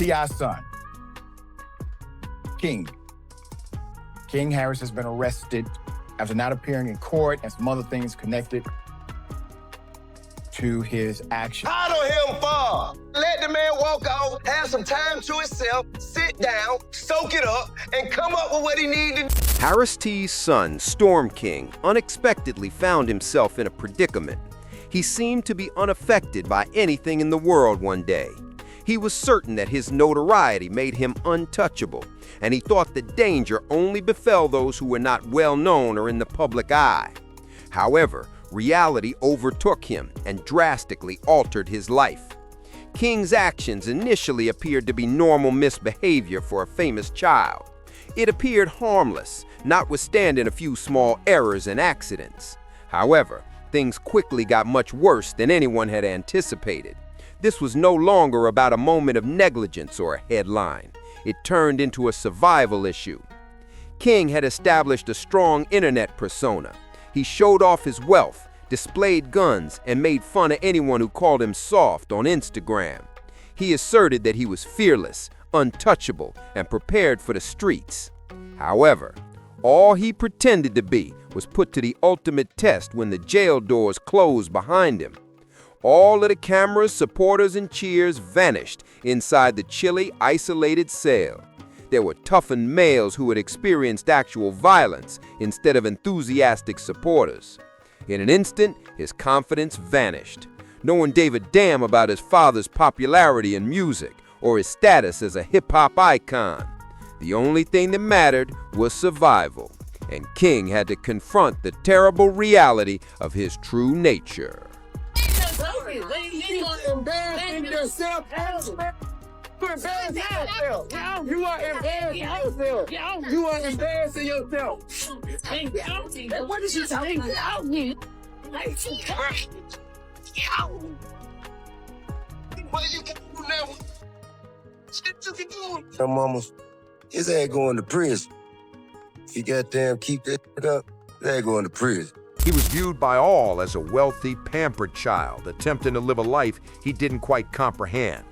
T.I.'s son, King Harris, has been arrested after not appearing in court and some other things connected to his actions. Follow him for. Let the man walk out, have some time to himself, sit down, soak it up, and come up with what he needed. Harris T's son, Storm King, unexpectedly found himself in a predicament. He seemed to be unaffected by anything in the world one day. He was certain that his notoriety made him untouchable, and he thought that danger only befell those who were not well known or in the public eye. However, reality overtook him and drastically altered his life. King's actions initially appeared to be normal misbehavior for a famous child. It appeared harmless, notwithstanding a few small errors and accidents. However, things quickly got much worse than anyone had anticipated. This was no longer about a moment of negligence or a headline. It turned into a survival issue. King had established a strong internet persona. He showed off his wealth, displayed guns, and made fun of anyone who called him soft on Instagram. He asserted that he was fearless, untouchable, and prepared for the streets. However, all he pretended to be was put to the ultimate test when the jail doors closed behind him. All of the cameras, supporters, and cheers vanished inside the chilly, isolated cell. There were toughened males who had experienced actual violence instead of enthusiastic supporters. In an instant, his confidence vanished. No one gave a damn about his father's popularity in music or his status as a hip-hop icon. The only thing that mattered was survival, and King had to confront the terrible reality of his true nature. You are embarrassing yourself. You are embarrassing yourself. You are embarrassing yourself. What is she talking about? What you can do now? Shit you can do. Some mamas, his ass going to prison. If you goddamn keep that shit up, his ass going to prison. He was viewed by all as a wealthy, pampered child, attempting to live a life he didn't quite comprehend.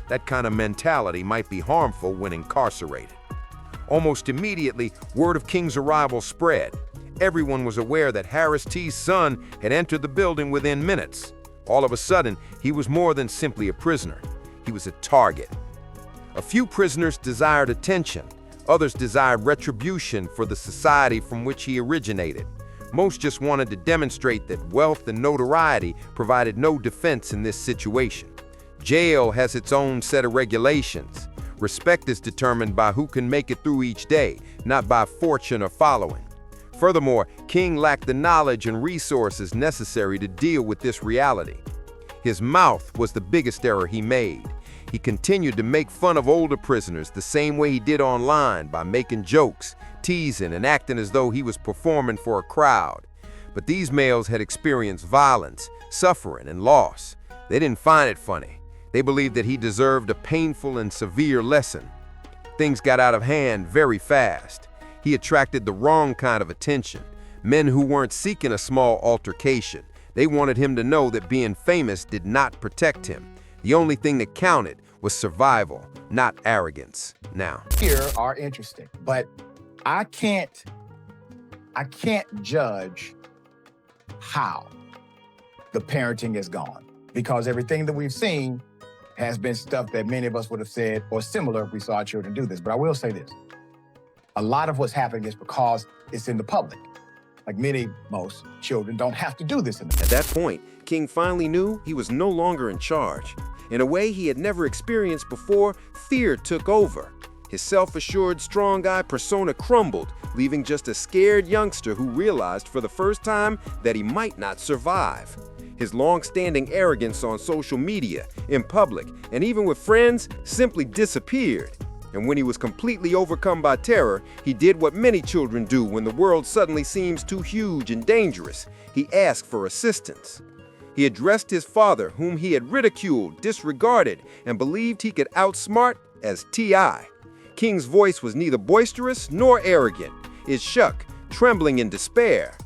That kind of mentality might be harmful when incarcerated. Almost immediately, word of King's arrival spread. Everyone was aware that Harris T's son had entered the building within minutes. All of a sudden, he was more than simply a prisoner. He was a target. A few prisoners desired attention. Others desired retribution for the society from which he originated. Most just wanted to demonstrate that wealth and notoriety provided no defense in this situation. Jail has its own set of regulations. Respect is determined by who can make it through each day, not by fortune or following. Furthermore, King lacked the knowledge and resources necessary to deal with this reality. His mouth was the biggest error he made. He continued to make fun of older prisoners the same way he did online, by making jokes, teasing, and acting as though he was performing for a crowd. But these males had experienced violence, suffering, and loss. They didn't find it funny. They believed that he deserved a painful and severe lesson. Things got out of hand very fast. He attracted the wrong kind of attention. Men who weren't seeking a small altercation. They wanted him to know that being famous did not protect him. The only thing that counted was survival, not arrogance. Now, Here are interesting, but I can't judge how the parenting has gone, because everything that we've seen has been stuff that many of us would have said or similar if we saw our children do this. But I will say this. A lot of what's happening is because it's in the public. Like most children don't have to do this in the At that point, King finally knew he was no longer in charge. In a way he had never experienced before, fear took over. His self-assured, strong-eyed persona crumbled, leaving just a scared youngster who realized for the first time that he might not survive. His long-standing arrogance on social media, in public, and even with friends simply disappeared. And when he was completely overcome by terror, he did what many children do when the world suddenly seems too huge and dangerous. He asked for assistance. He addressed his father, whom he had ridiculed, disregarded, and believed he could outsmart, as T.I. King's voice was neither boisterous nor arrogant. It shook, trembling in despair.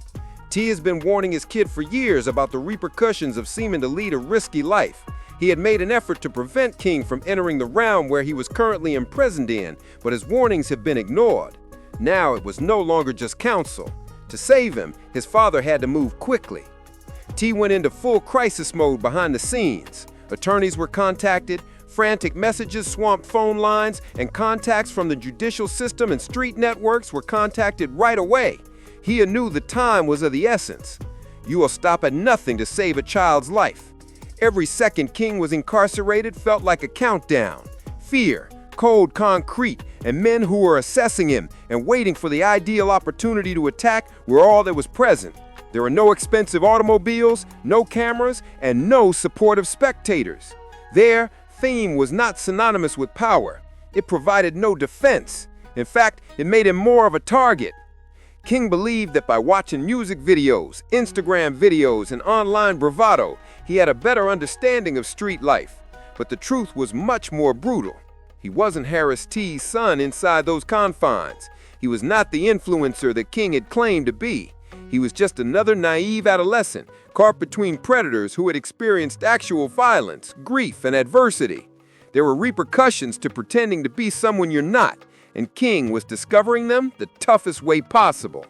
T has been warning his kid for years about the repercussions of seeming to lead a risky life. He had made an effort to prevent King from entering the realm where he was currently imprisoned in, but his warnings had been ignored. Now it was no longer just counsel. To save him, his father had to move quickly. T went into full crisis mode behind the scenes. Attorneys were contacted, frantic messages swamped phone lines, and contacts from the judicial system and street networks were contacted right away. He knew the time was of the essence. You will stop at nothing to save a child's life. Every second King was incarcerated felt like a countdown. Fear, cold concrete, and men who were assessing him and waiting for the ideal opportunity to attack were all that was present. There were no expensive automobiles, no cameras, and no supportive spectators. There, fame was not synonymous with power. It provided no defense. In fact, it made him more of a target. King believed that by watching music videos, Instagram videos, and online bravado, he had a better understanding of street life. But the truth was much more brutal. He wasn't Harris T's son inside those confines. He was not the influencer that King had claimed to be. He was just another naive adolescent, caught between predators who had experienced actual violence, grief, and adversity. There were repercussions to pretending to be someone you're not, and King was discovering them the toughest way possible.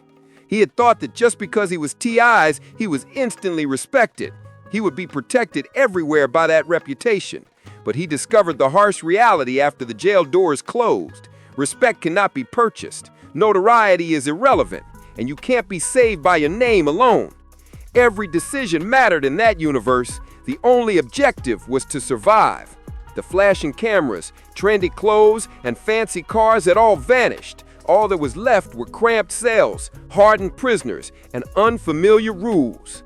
He had thought that just because he was T.I.'s, he was instantly respected. He would be protected everywhere by that reputation. But he discovered the harsh reality after the jail doors closed. Respect cannot be purchased. Notoriety is irrelevant, and you can't be saved by your name alone. Every decision mattered in that universe. The only objective was to survive. The flashing cameras, trendy clothes, and fancy cars had all vanished. All that was left were cramped cells, hardened prisoners, and unfamiliar rules.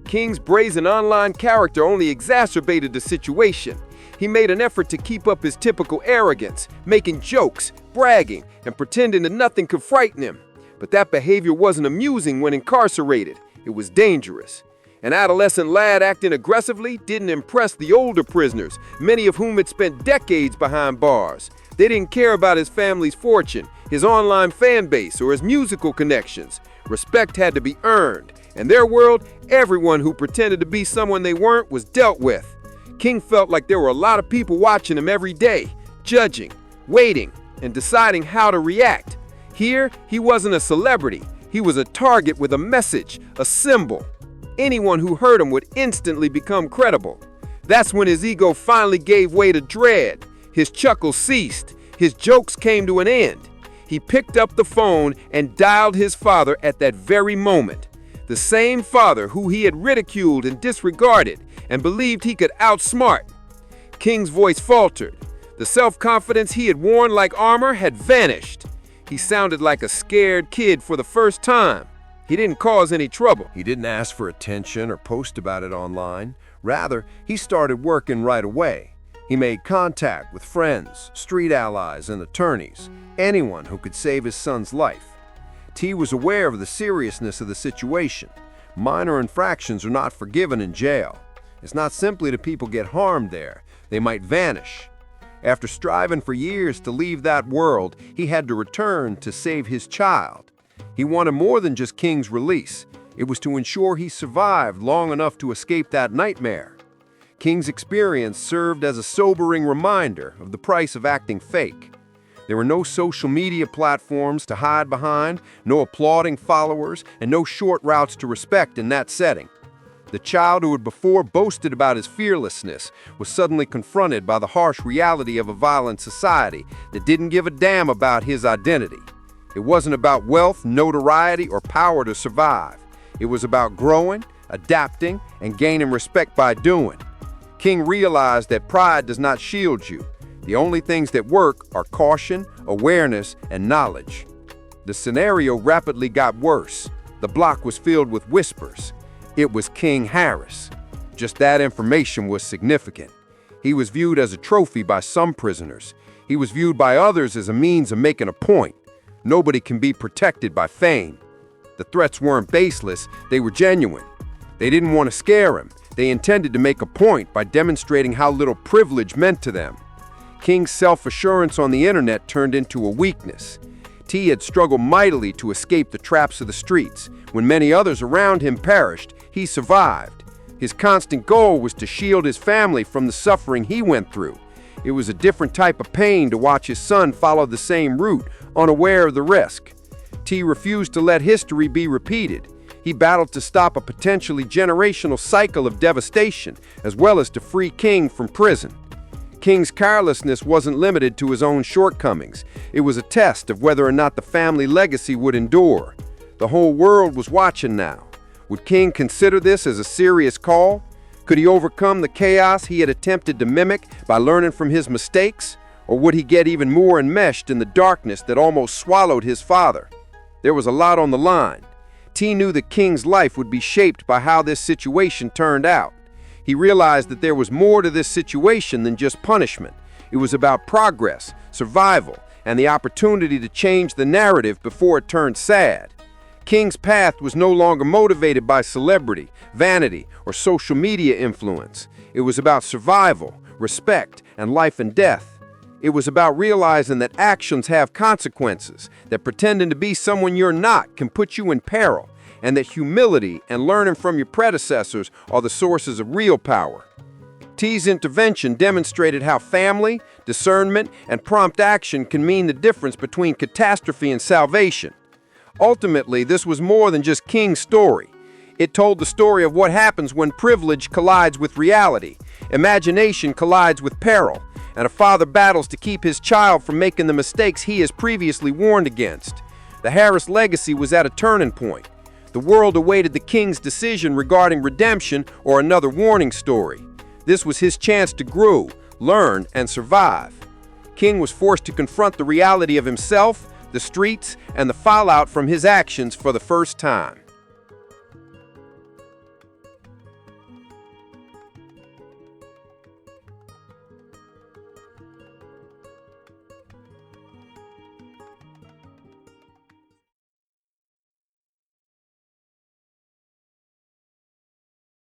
King's brazen online character only exacerbated the situation. He made an effort to keep up his typical arrogance, making jokes, bragging, and pretending that nothing could frighten him. But that behavior wasn't amusing when incarcerated. It was dangerous. An adolescent lad acting aggressively didn't impress the older prisoners, many of whom had spent decades behind bars. They didn't care about his family's fortune, his online fan base, or his musical connections. Respect had to be earned. In their world, everyone who pretended to be someone they weren't was dealt with. King felt like there were a lot of people watching him every day, judging, waiting, and deciding how to react. Here, he wasn't a celebrity. He was a target with a message, a symbol. Anyone who heard him would instantly become credible. That's when his ego finally gave way to dread. His chuckles ceased. His jokes came to an end. He picked up the phone and dialed his father at that very moment. The same father who he had ridiculed and disregarded and believed he could outsmart. King's voice faltered. The self-confidence he had worn like armor had vanished. He sounded like a scared kid for the first time. He didn't cause any trouble. He didn't ask for attention or post about it online. Rather, he started working right away. He made contact with friends, street allies, and attorneys, anyone who could save his son's life. T was aware of the seriousness of the situation. Minor infractions are not forgiven in jail. It's not simply that people get harmed there. They might vanish. After striving for years to leave that world, he had to return to save his child. He wanted more than just King's release. It was to ensure he survived long enough to escape that nightmare. King's experience served as a sobering reminder of the price of acting fake. There were no social media platforms to hide behind, no applauding followers, and no short routes to respect in that setting. The child who had before boasted about his fearlessness was suddenly confronted by the harsh reality of a violent society that didn't give a damn about his identity. It wasn't about wealth, notoriety, or power to survive. It was about growing, adapting, and gaining respect by doing. King realized that pride does not shield you. The only things that work are caution, awareness, and knowledge. The scenario rapidly got worse. The block was filled with whispers. It was King Harris. Just that information was significant. He was viewed as a trophy by some prisoners. He was viewed by others as a means of making a point. Nobody can be protected by fame. The threats weren't baseless, they were genuine. They didn't want to scare him. They intended to make a point by demonstrating how little privilege meant to them. King's self-assurance on the internet turned into a weakness. T had struggled mightily to escape the traps of the streets. When many others around him perished, he survived. His constant goal was to shield his family from the suffering he went through. It was a different type of pain to watch his son follow the same route, unaware of the risk. T refused to let history be repeated. He battled to stop a potentially generational cycle of devastation, as well as to free King from prison. King's carelessness wasn't limited to his own shortcomings. It was a test of whether or not the family legacy would endure. The whole world was watching now. Would King consider this as a serious call? Could he overcome the chaos he had attempted to mimic by learning from his mistakes? Or would he get even more enmeshed in the darkness that almost swallowed his father? There was a lot on the line. T knew that King's life would be shaped by how this situation turned out. He realized that there was more to this situation than just punishment. It was about progress, survival, and the opportunity to change the narrative before it turned sad. King's path was no longer motivated by celebrity, vanity, or social media influence. It was about survival, respect, and life and death. It was about realizing that actions have consequences, that pretending to be someone you're not can put you in peril, and that humility and learning from your predecessors are the sources of real power. T's intervention demonstrated how family, discernment, and prompt action can mean the difference between catastrophe and salvation. Ultimately, this was more than just King's story. It told the story of what happens when privilege collides with reality, imagination collides with peril, and a father battles to keep his child from making the mistakes he has previously warned against. The Harris legacy was at a turning point. The world awaited the King's decision regarding redemption or another warning story. This was his chance to grow, learn, and survive. King was forced to confront the reality of himself, the streets, and the fallout from his actions for the first time.